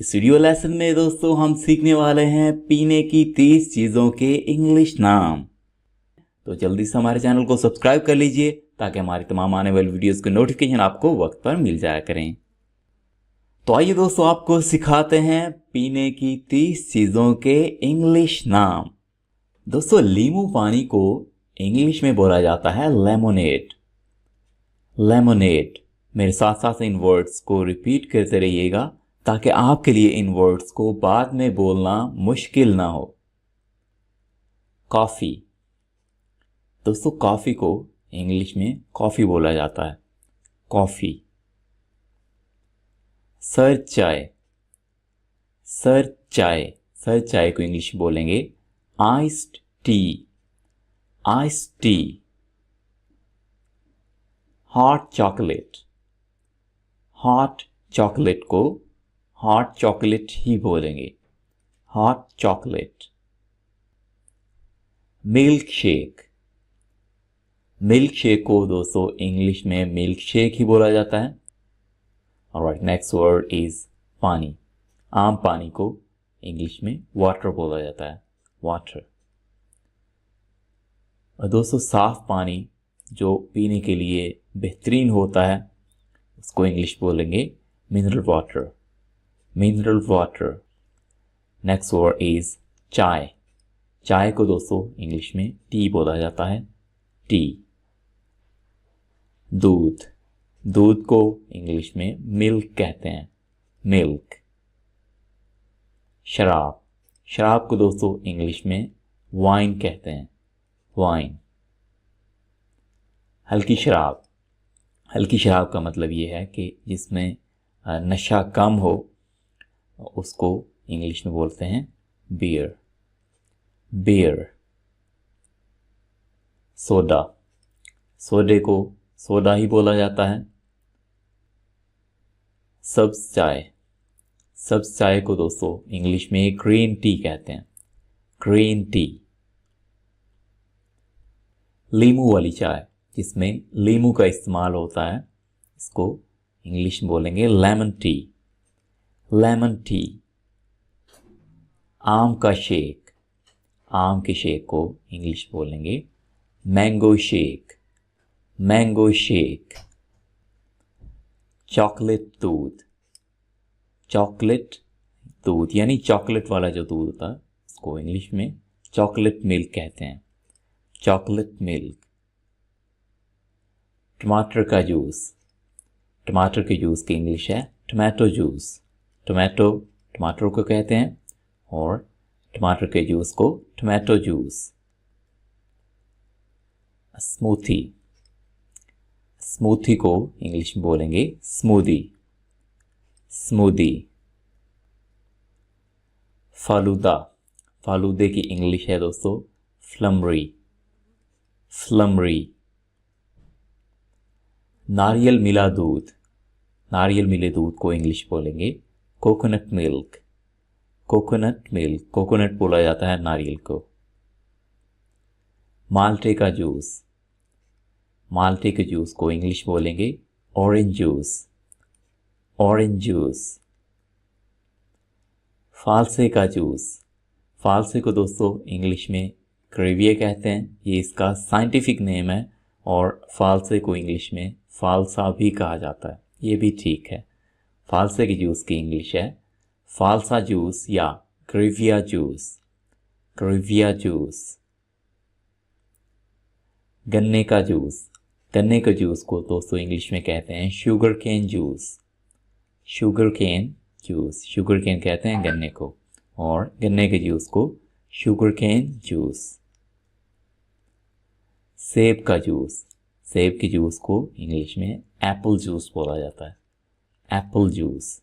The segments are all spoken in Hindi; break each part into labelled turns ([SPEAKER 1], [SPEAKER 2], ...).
[SPEAKER 1] इस वीडियो लेसन में दोस्तों हम सीखने वाले हैं पीने की 30 चीज़ों के इंग्लिश नाम। तो जल्दी से हमारे चैनल को सब्सक्राइब कर लीजिए ताकि हमारी तमाम आने वाली वीडियोस के नोटिफिकेशन आपको वक्त पर मिल जाया करें। तो आइए दोस्तों आपको सिखाते हैं पीने की 30 चीज़ों के इंग्लिश नाम। दोस्तों लीमू पानी को इंग्लिश में बोला जाता है लेमोनेड। लेमोनेड। मेरे साथ साथ इन वर्ड्स को रिपीट करते रहिएगा ताकि आपके लिए इन वर्ड्स को बाद में बोलना मुश्किल ना हो। कॉफ़ी। दोस्तों कॉफ़ी को इंग्लिश में कॉफ़ी बोला जाता है, कॉफ़ी। सर चाय। सर चाय। सर चाय को इंग्लिश में बोलेंगे iced T. Iced T. Hot chocolate. Hot chocolate को हॉट चॉकलेट ही बोलेंगे, hot chocolate. Milk shake. Milk shake को दोस्तों इंग्लिश में मिल्क शेक ही बोला जाता है। ऑलराइट, नेक्स्ट वर्ड इज पानी। आम पानी को इंग्लिश में वाटर बोला जाता है, वाटर। और दोस्तों साफ पानी जो पीने के लिए बेहतरीन होता है उसको इंग्लिश बोलेंगे mineral water, mineral water. Next word is चाय। चाय को दोस्तों इंग्लिश में टी बोला जाता है, टी। दूध। दूध को इंग्लिश में मिल्क कहते हैं, मिल्क। शराब। शराब को दोस्तों इंग्लिश में वाइन कहते हैं, वाइन। हल्की शराब। हल्की शराब का मतलब ये है कि जिसमें नशा कम हो, उसको इंग्लिश में बोलते हैं बियर, बियर। सोडा। सोडे को सोडा ही बोला जाता है। सब्ज चाय। सब्ज चाय को दोस्तों इंग्लिश में ग्रीन टी कहते हैं, ग्रीन टी। लीमू वाली चाय जिसमें लीमू का इस्तेमाल होता है, इसको इंग्लिश में बोलेंगे लेमन टी, लेमन टी। आम का शेक। आम के शेक को इंग्लिश बोलेंगे mango shake, mango shake. Chocolate दूध। चॉकलेट दूध यानी चॉकलेट वाला जो दूध होता है उसको इंग्लिश में चॉकलेट मिल्क कहते हैं, चॉकलेट मिल्क। टमाटर का जूस। टमाटर के जूस की इंग्लिश है टमाटो जूस। टमाटो टमाटर को कहते हैं और टमाटर के जूस को टमाटो जूस। स्मूथी। स्मूथी को इंग्लिश में बोलेंगे स्मूदी, स्मूदी। फालूदा। फालूदे की इंग्लिश है दोस्तों फ्लमरी, फ्लमरी। नारियल मिला दूध। नारियल मिले दूध को इंग्लिश बोलेंगे coconut milk, coconut milk. Coconut बोला जाता है नारियल को। माल्टे का जूस। माल्टे के जूस को इंग्लिश बोलेंगे ऑरेंज जूस, ऑरेंज जूस। फालसे का जूस। फालसे को दोस्तों इंग्लिश में क्रेविया कहते हैं, ये इसका साइंटिफिक नेम है। और फालसे को इंग्लिश में फालसा भी कहा जाता है, ये भी ठीक है। फालसे के जूस की इंग्लिश है फालसा जूस या क्रेविया जूस, क्रेविया जूस। गन्ने का जूस। गन्ने के जूस को दोस्तों इंग्लिश में कहते हैं sugar cane juice, sugar cane juice. Sugar cane कहते हैं गन्ने को और गन्ने के जूस को शुगर केन जूस। सेब का जूस। सेब के जूस को इंग्लिश में एप्पल जूस बोला जाता है, एप्पल जूस।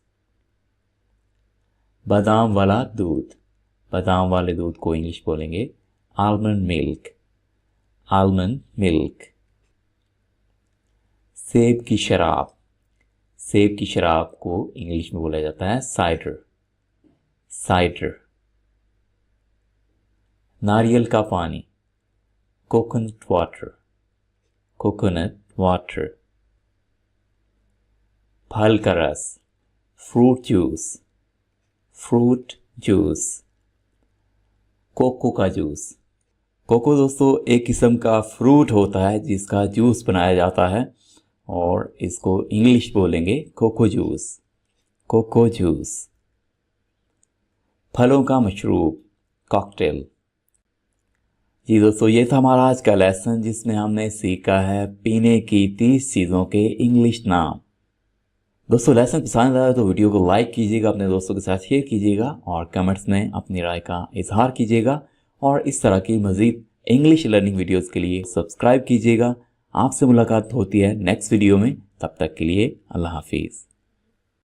[SPEAKER 1] बादाम वाला दूध। बादाम वाले दूध को इंग्लिश बोलेंगे आलमंड मिल्क, आलमंड मिल्क। सेब की शराब। सेब की शराब को इंग्लिश में बोला जाता है साइडर, साइडर। नारियल का पानी। Coconut water, coconut water. फल का रस। Fruit juice, fruit juice, cocoa का जूस। कोको दोस्तों एक किस्म का फ्रूट होता है जिसका जूस बनाया जाता है और इसको इंग्लिश बोलेंगे कोको जूस, कोको जूस। फलों का मशरूब, कॉकटेल। जी दोस्तों, ये था हमारा आज का लेसन जिसमें हमने सीखा है पीने की 30 चीज़ों के इंग्लिश नाम। दोस्तों लेसन पसंद आया तो वीडियो को लाइक कीजिएगा, अपने दोस्तों के साथ शेयर कीजिएगा और कमेंट्स में अपनी राय का इजहार कीजिएगा। और इस तरह की मज़ीद इंग्लिश लर्निंग वीडियोस के लिए सब्सक्राइब कीजिएगा। आपसे मुलाकात होती है नेक्स्ट वीडियो में, तब तक के लिए अल्लाह हाफिज़।